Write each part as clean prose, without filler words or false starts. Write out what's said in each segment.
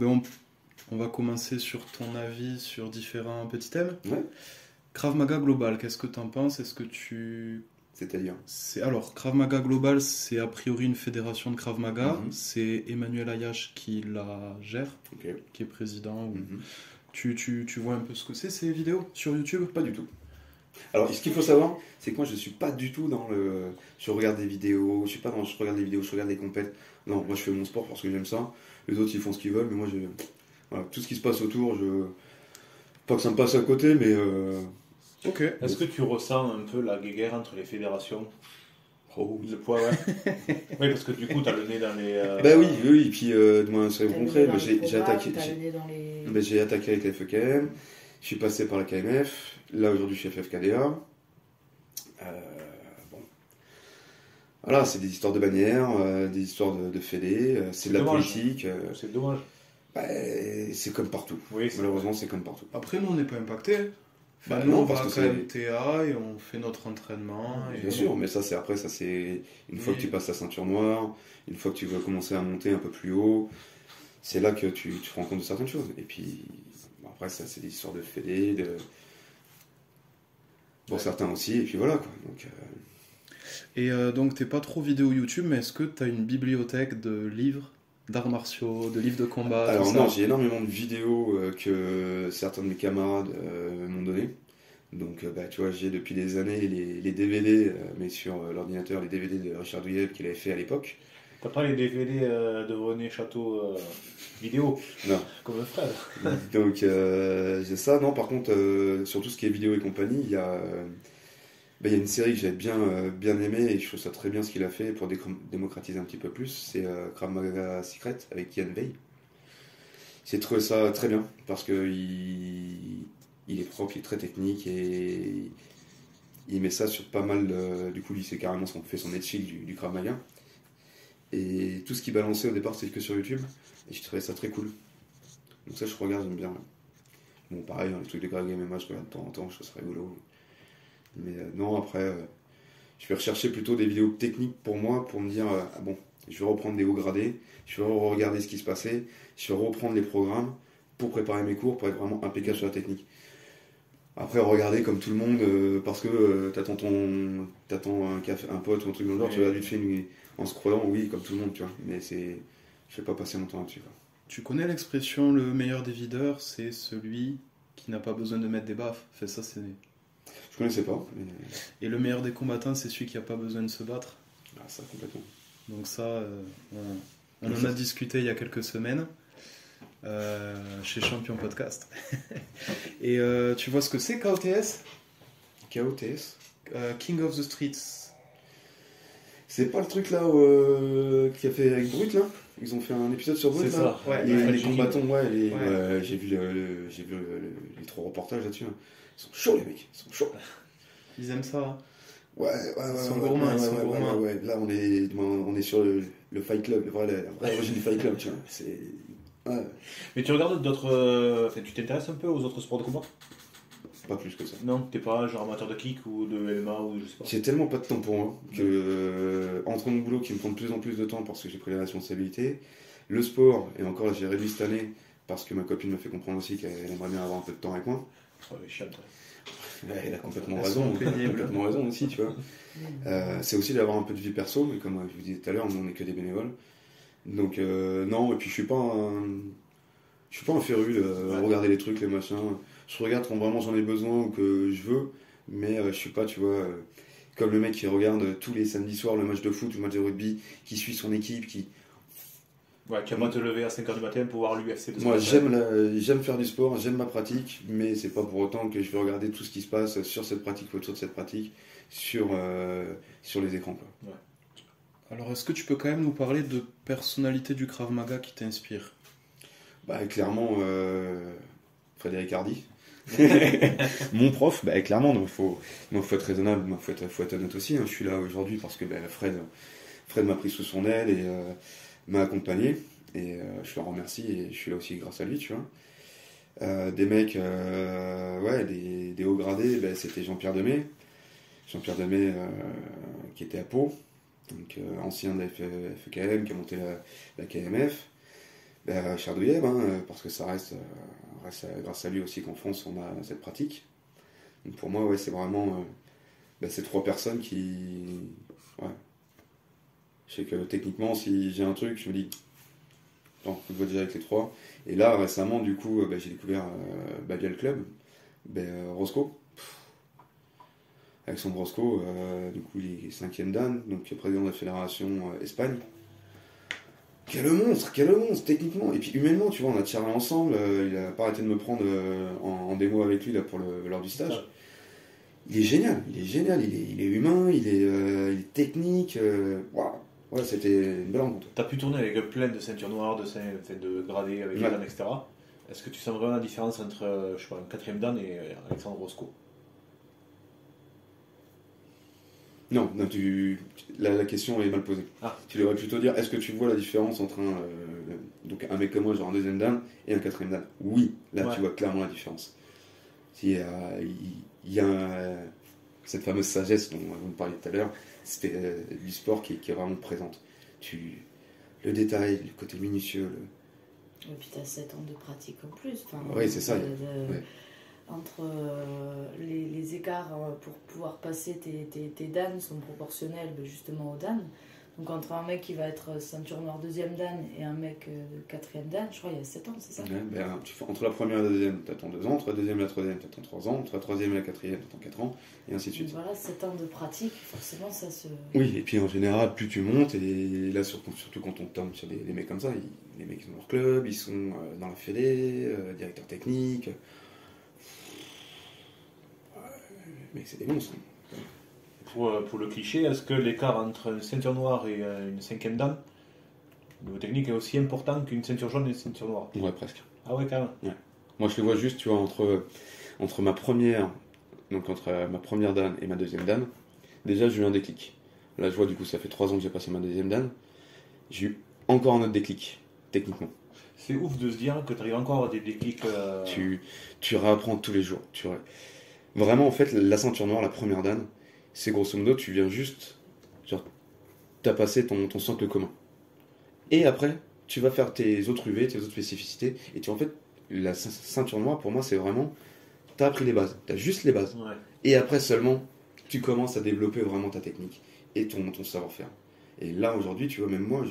on va commencer sur ton avis sur différents petits thèmes. Ouais. Krav Maga Global, qu'est-ce que t'en penses? Est-ce que tu... C'est-à-dire Alors, Krav Maga Global, c'est a priori une fédération de Krav Maga. Mhm. C'est Emmanuel Ayache qui la gère, Ok. qui est président. Mhm. Tu vois un peu ce que c'est, ces vidéos sur YouTube? Pas du tout. Alors, ce qu'il faut savoir, c'est que moi, je suis pas du tout dans le... Je regarde des vidéos, je suis pas dans... Je regarde des vidéos, je regarde des compètes. Non, moi, je fais mon sport parce que j'aime ça. Les autres, ils font ce qu'ils veulent, mais moi, voilà, tout ce qui se passe autour, pas que ça me passe à côté, mais... Ok. Est-ce que tu ressens un peu la guéguerre entre les fédérations? Oh. Le poids, ouais. Oui, parce que du coup, t'as le nez dans les... Bah oui, et puis, moi, c'est concret, T'as moi, le nez dans les j'ai attaqué... programmes, t'as le nez dans les... Ben, j'ai attaqué avec la FEKM, je suis passé par la KMF, là aujourd'hui je suis FFKDA. Bon. Voilà, c'est des histoires de bannières, des histoires de fédés, c'est de la dommage. politique. C'est dommage. C'est comme partout. Oui, c'est Malheureusement, c'est comme partout. Après, nous, on n'est pas impactés. Bah, nous, non, on parce va que à c'est- KMTA et on fait notre entraînement. Et Bien sûr, mais ça c'est une fois que tu passes la ceinture noire, une fois que tu veux commencer à monter un peu plus haut, c'est là que tu te rends compte de certaines choses. Et puis, bon, après, ça c'est des histoires de fédés, pour certains aussi, et puis voilà quoi. Donc, donc, t'es pas trop vidéo YouTube, mais est-ce que t'as une bibliothèque de livres d'arts martiaux, de livres de combat, alors tout ça? non, j'ai énormément de vidéos que certains de mes camarades m'ont donné. Donc tu vois, j'ai depuis des années les DVD, mais sur l'ordinateur, les DVD de Richard Douillet qu'il avait fait à l'époque. T'as pas les DVD de René Château vidéo, Non. comme Fred. Donc j'ai ça. Non, par contre, sur tout ce qui est vidéo et compagnie, il y a une série que j'ai bien aimée et je trouve ça très bien ce qu'il a fait pour démocratiser un petit peu plus. C'est Krav Maga Secret avec Yann Veil. J'ai trouvé ça très bien parce que il est propre, il est très technique et il met ça sur pas mal. Du coup, lui, c'est carrément fait son headship du Krav Maga. Et tout ce qu'il balançait au départ, c'était que sur YouTube. Et je trouvais ça très cool. Donc ça, je regarde, j'aime bien. Bon, pareil, les trucs de Greg MMA, je regarde de temps en temps, je trouve ça rigolo. Mais non, après, je vais rechercher plutôt des vidéos techniques pour moi, pour me dire, ah bon, je vais reprendre des hauts gradés, je vais regarder ce qui se passait, je vais reprendre les programmes pour préparer mes cours, pour être vraiment impeccable sur la technique. Après, regarder comme tout le monde, parce que t'attends un pote ou un truc dans le genre, tu vas vite fait en scrollant, oui, comme tout le monde, tu vois. Mais je vais pas passer mon temps là-dessus, quoi. Tu connais l'expression le meilleur des videurs, c'est celui qui n'a pas besoin de mettre des baffes. Fait ça, c'est... Je connaissais pas, mais... Et le meilleur des combattants, c'est celui qui n'a pas besoin de se battre. Ah, ça, complètement. Donc ça, on en a discuté il y a quelques semaines chez Champion Podcast. Et tu vois ce que c'est KOTS? KOTS. King of the Streets. C'est pas le truc là qu'il a fait avec Brut là? Ils ont fait un épisode sur Brut C'est là? ça. Ouais, Les combattants, ouais, Ouais. j'ai vu les 3 reportages là-dessus. Hein. Ils sont chauds les mecs, ils sont chauds. Ils aiment ça. Hein. Ouais. Ils sont gourmands, ils sont gourmands. Ouais. Là on est sur le Fight Club, la vraie origine du Fight Club, tu vois. C'est... Ouais. Mais tu regardes d'autres... Enfin, tu t'intéresses un peu aux autres sports de combat? Pas plus que ça. Non, t'es pas genre amateur de kick ou de MMA ou je sais pas. J'ai tellement pas de temps pour moi que entre mon boulot qui me prend de plus en plus de temps parce que j'ai pris la responsabilité, le sport, et encore j'ai réduit cette année parce que ma copine m'a fait comprendre aussi qu'elle aimerait bien avoir un peu de temps avec moi. Oh, les chiens, toi. Elle a complètement Elles raison, sont pénibles. complètement raison aussi, tu vois. C'est aussi d'avoir un peu de vie perso, mais comme je vous disais tout à l'heure, nous on n'est que des bénévoles. Donc non, et puis je suis pas un féru de regarder les trucs, les machins. Je regarde quand vraiment j'en ai besoin ou que je veux, mais je suis pas, tu vois, comme le mec qui regarde tous les samedis soirs le match de foot ou le match de rugby, qui suit son équipe, qui... Ouais, tu vas te lever à 5h du matin pour voir l'UFC de Moi ce matin. j'aime faire du sport, j'aime ma pratique, mais c'est pas pour autant que je vais regarder tout ce qui se passe sur cette pratique ou autour de cette pratique sur les écrans, quoi. Alors, est-ce que tu peux quand même nous parler de personnalités du Krav Maga qui t'inspirent? Bah clairement Frédéric Hardy. Mon prof, bah clairement, donc faut être raisonnable, faut être honnête aussi. Hein. Je suis là aujourd'hui parce que Fred m'a pris sous son aile et m'a accompagné. Et je le remercie et je suis là aussi grâce à lui, tu vois. Des mecs, des hauts gradés, bah, c'était Jean-Pierre Demey. Jean-Pierre Demey qui était à Pau, donc ancien de la FEKM, qui a monté la KMF. Chardouillev, parce que ça reste grâce à lui aussi qu'en France on a cette pratique. Donc pour moi, ouais, c'est vraiment ces 3 personnes qui... Ouais. Je sais que techniquement, si j'ai un truc, je me dis, attends, je vois déjà avec les 3. Et là, récemment, du coup, j'ai découvert via le club, Roscoe. Alexandre Roscoe, du coup, il est 5e dan, donc président de la fédération Espagne. Quel monstre, techniquement. Et puis humainement, tu vois, on a tiré ensemble, il a pas arrêté de me prendre en démo avec lui là, lors du stage. Il est génial, il est humain, il est technique. Waouh. Ouais, c'était une belle rencontre. Tu as pu tourner avec plein de ceintures noires, de gradés, avec les dames, etc. Est-ce que tu sens vraiment la différence entre je sais pas, un 4e dan et Alexandre Roscoe? Non, la question est mal posée. Tu devrais plutôt dire, est-ce que tu vois la différence entre un mec comme moi, genre un 2e dan, et un 4e dan? Oui, là tu vois clairement la différence. Il y a cette fameuse sagesse dont vous me parliez tout à l'heure, c'était du sport qui est vraiment présente. Le détail, le côté minutieux. Et puis tu as 7 ans de pratique en plus. Oui, c'est ça. Entre les écarts pour pouvoir passer tes dames sont proportionnels justement aux dames. Donc entre un mec qui va être ceinture noire 2e dan et un mec 4e dan, je crois il y a 7 ans, c'est ça? Entre la première et la deuxième, tu attends 2 ans, entre la deuxième et la troisième, tu attends 3 ans, entre la troisième et la quatrième, tu attends 4 ans, et ainsi de suite. Donc voilà, 7 ans de pratique, forcément ça se... Oui, et puis en général, plus tu montes, et là surtout quand on tombe sur des mecs comme ça, les mecs qui sont dans leur club, ils sont dans la fédé, directeur technique... Mais c'est des monstres. Pour le cliché, est-ce que l'écart entre une ceinture noire et une 5e dan, au niveau technique, est aussi important qu'une ceinture jaune et une ceinture noire? Ouais, presque. Ah ouais, quand même. Ouais. Moi, je les vois juste, tu vois, entre ma première dan et ma 2e dan, déjà, j'ai eu un déclic. Là, je vois, du coup, ça fait 3 ans que j'ai passé ma 2e dan. J'ai eu encore un autre déclic, techniquement. C'est ouf de se dire que tu arrives encore à avoir des déclics... Tu réapprends tous les jours. Vraiment, en fait, la ceinture noire, la première dan, c'est grosso modo, tu viens juste, genre, t'as passé ton socle commun. Et après, tu vas faire tes autres UV, tes autres spécificités, et en fait, la ceinture noire, pour moi, c'est vraiment, t'as appris les bases, t'as juste les bases. Ouais. Et après seulement, tu commences à développer vraiment ta technique et ton savoir-faire. Et là, aujourd'hui, tu vois, même moi,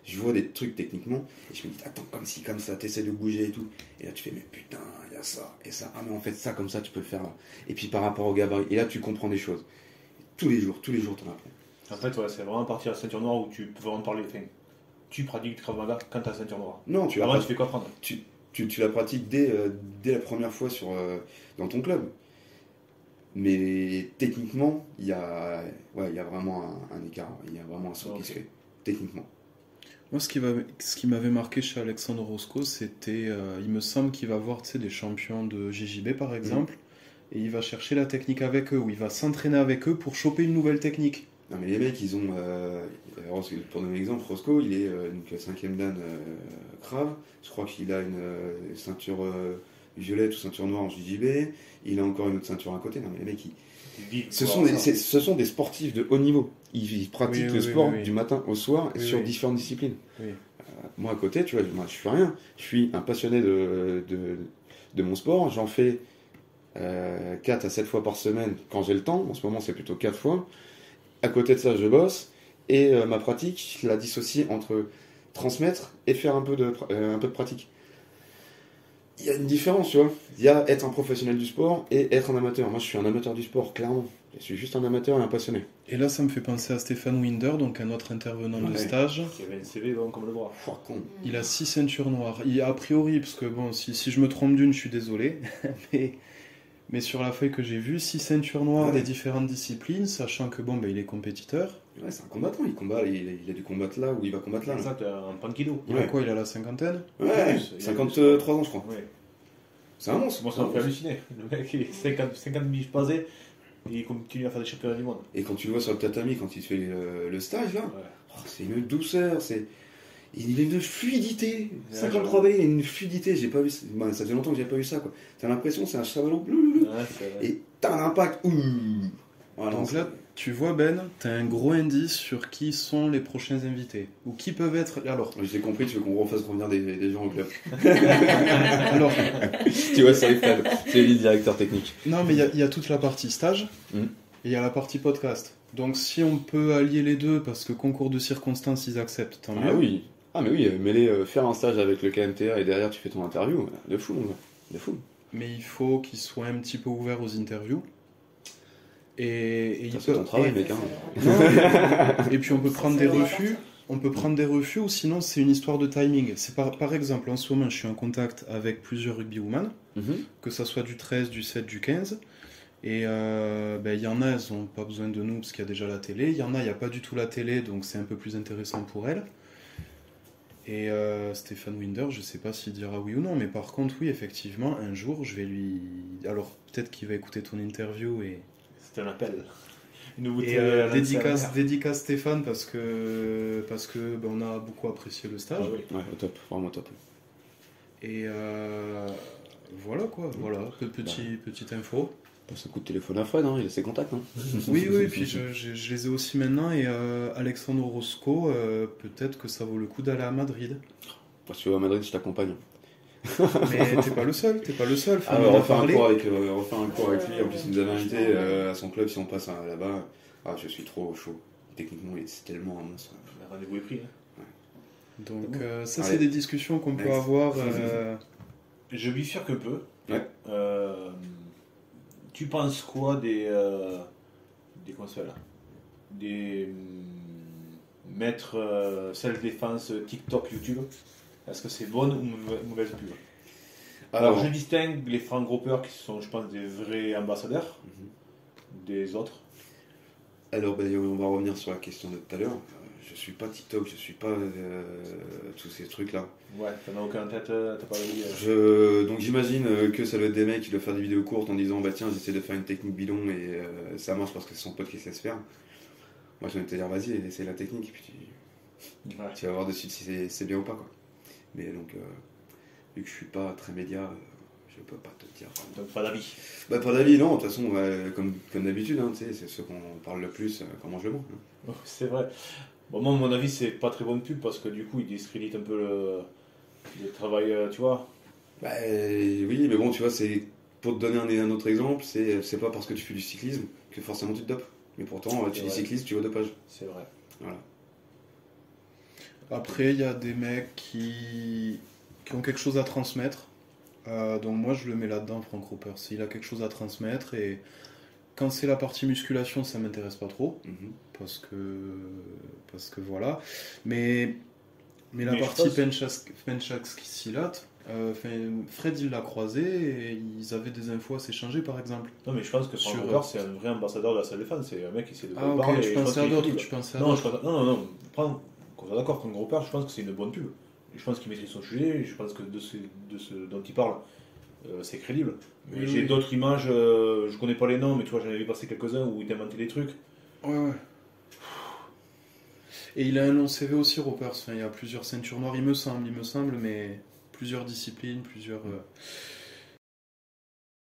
je vois des trucs techniquement, et je me dis, attends, comme ci, comme ça, t'essaies de bouger et tout. Et là, tu fais, mais putain, il y a ça, et ça. Ah, mais en fait, ça, comme ça, tu peux le faire là. Et puis par rapport au gabarit, et là, tu comprends des choses. Tous les jours, t'en apprends. En fait, ouais, c'est vraiment partir à la ceinture noire où tu peux vraiment parler. Enfin, tu pratiques Krav Maga quand t'as la ceinture noire. Non, tu fais quoi apprendre? Tu la pratiques dès la première fois dans ton club. Mais techniquement, il y a vraiment un écart. Il y a vraiment un saut qui se fait, techniquement. Moi, ce qui m'avait marqué chez Alexandre Roscoe, c'était, il me semble qu'il va voir des champions de JJB par exemple, et il va chercher la technique avec eux, ou il va s'entraîner avec eux pour choper une nouvelle technique. Non, mais les mecs, ils ont. Pour donner un exemple, Roscoe, il est 5e dan Krav. Je crois qu'il a une ceinture violette ou ceinture noire en JJB. Il a encore une autre ceinture à côté. Non, mais les mecs, ce sont des sportifs de haut niveau. Ils pratiquent le sport du matin au soir sur différentes disciplines. Oui. Moi, à côté, tu vois, moi, je fais rien. Je suis un passionné de mon sport. J'en fais 4 à 7 fois par semaine quand j'ai le temps. En ce moment, c'est plutôt 4 fois. À côté de ça, je bosse. Et ma pratique, je la dissocie entre transmettre et faire un peu de pratique. Il y a une différence, tu vois. Il y a être un professionnel du sport et être un amateur. Moi, je suis un amateur du sport, clairement. Je suis juste un amateur et un passionné. Et là, ça me fait penser à Stéphane Winder, donc un autre intervenant de stage. Qui avait un CV bon comme le bras. Il a 6 ceintures noires. A priori, parce que bon, si je me trompe d'une, je suis désolé. mais sur la feuille que j'ai vue, 6 ceintures noires des différentes disciplines, sachant que bon, il est compétiteur. Ouais, c'est un combattant, il combat, il a dû combattre là ou il va combattre là. Exact, un pankido. Il a quoi? Il a la cinquantaine? Ouais, 53 ans, je crois. Ouais. C'est un monstre. Moi, ça m'a fait halluciner. Le mec, il est 50 minutes passées et il continue à faire des championnats du monde. Et quand tu le vois sur le tatami, quand il fait le stage là, c'est une douceur, il a une fluidité. 53B, il a une fluidité, j'ai pas vu ça. Ça faisait longtemps que j'ai pas vu ça, quoi. T'as l'impression que c'est un chavalon. Et t'as un impact. Voilà, donc là, Tu vois Ben, t'as un gros indice sur qui sont les prochains invités. Ou qui peuvent être... Alors, J'ai compris, tu veux qu'on refasse revenir des gens au club. alors Tu vois, c'est Fred, c'est le directeur technique. non mais il y a toute la partie stage, Mm. et il y a la partie podcast. Donc si on peut allier les deux, parce que concours de circonstances, ils acceptent, tant mieux. Ah oui. Ah mais oui, mêler, faire un stage avec le KMTA et derrière tu fais ton interview, de fou mon gars, de fou. Mais il faut qu'ils soient un petit peu ouverts aux interviews. Et ils C'est ton peuvent... travail mec, hein. Non, et puis on peut prendre des refus. On peut prendre des refus ou sinon c'est une histoire de timing. C'est par exemple, en ce moment, je suis en contact avec plusieurs rugbywomen, que ça soit du 13, du 7, du 15. Et il y en a, elles n'ont pas besoin de nous parce qu'il y a déjà la télé. Il y en a, il n'y a pas du tout la télé, donc c'est un peu plus intéressant pour elles. Et Stéphane Winder, je sais pas s'il dira oui ou non, mais par contre, oui, effectivement, un jour, je vais lui... Alors, peut-être qu'il va écouter ton interview et... C'est un appel. dédicace Stéphane parce que on a beaucoup apprécié le stage. Ah oui. Ouais, au top, vraiment top. Et voilà quoi, voilà, petite info. Passe un coup de téléphone à Fred, hein, il a ses contacts. Hein. Oui, puis je les ai aussi maintenant et Alexandre Roscoe, peut-être que ça vaut le coup d'aller à Madrid. Si tu vas à Madrid, je t'accompagne. Mais t'es pas le seul. Ah, on en a refaire un parlé. cours avec lui. En plus, il nous avait invité à son club si on passe là-bas. Ah, je suis trop chaud. Techniquement, c'est tellement un monstre. Le rendez-vous est pris. Hein. Donc ça, Allez. c'est des discussions qu'on peut Next. avoir. Je bifurque un peu. Ouais. Tu penses quoi des consoles, des maîtres self-défense TikTok, YouTube? Est-ce que c'est bonne ou mauvaise pub? Alors, je distingue les francs groppeurs qui sont, je pense, des vrais ambassadeurs des autres. Alors, on va revenir sur la question de tout à l'heure. Je suis pas TikTok, je suis pas tous ces trucs-là. Ouais, t'en as aucun en tête, t'as pas envie. Donc j'imagine que ça doit être des mecs qui doivent faire des vidéos courtes en disant bah tiens j'essaie de faire une technique bidon et ça marche parce que c'est son pote qui se laisse faire. Moi j'ai envie de te dire vas-y essaie la technique et puis tu vas voir de suite si c'est bien ou pas quoi. Mais donc vu que je suis pas très média, je peux pas te dire. Donc pas d'avis. Bah pas d'avis non, de toute façon comme d'habitude hein, c'est ceux qu'on parle le plus quand on mange le moins. Hein. C'est vrai. Bon, moi, à mon avis, c'est pas très bonne pub parce que du coup, ils discréditent un peu le travail, tu vois. Bah oui, mais bon, tu vois, c'est pour te donner un autre exemple, c'est pas parce que tu fais du cyclisme que forcément tu te dopes. Mais pourtant, tu dis cycliste, tu vas au dopage. C'est vrai. Voilà. Après, il y a des mecs qui ont quelque chose à transmettre. Donc moi, je le mets là-dedans, Frank Roper. S'il a quelque chose à transmettre et quand c'est la partie musculation, ça m'intéresse pas trop. Parce que voilà. Mais la partie Penchak-Silat, Fred il l'a croisé et ils avaient des infos à s'échanger par exemple. Non mais je pense que Frank Roper c'est un vrai ambassadeur de la self-défense, c'est un mec qui sait de quoi parler. parle. Tu pensais à d'autres, tu pensais à d'autres. Non, qu'on soit d'accord, Frank Roper, je pense que c'est une bonne pub. Je pense qu'il maîtrise son sujet, je pense que de ce dont il parle, c'est crédible. Mais j'ai d'autres images, je connais pas les noms, mais tu vois, j'en avais vu passer quelques-uns où il t'inventait des trucs. Ouais. Et il a un long CV aussi, Ropers. Enfin, il y a plusieurs ceintures noires, il me semble, mais plusieurs disciplines, plusieurs.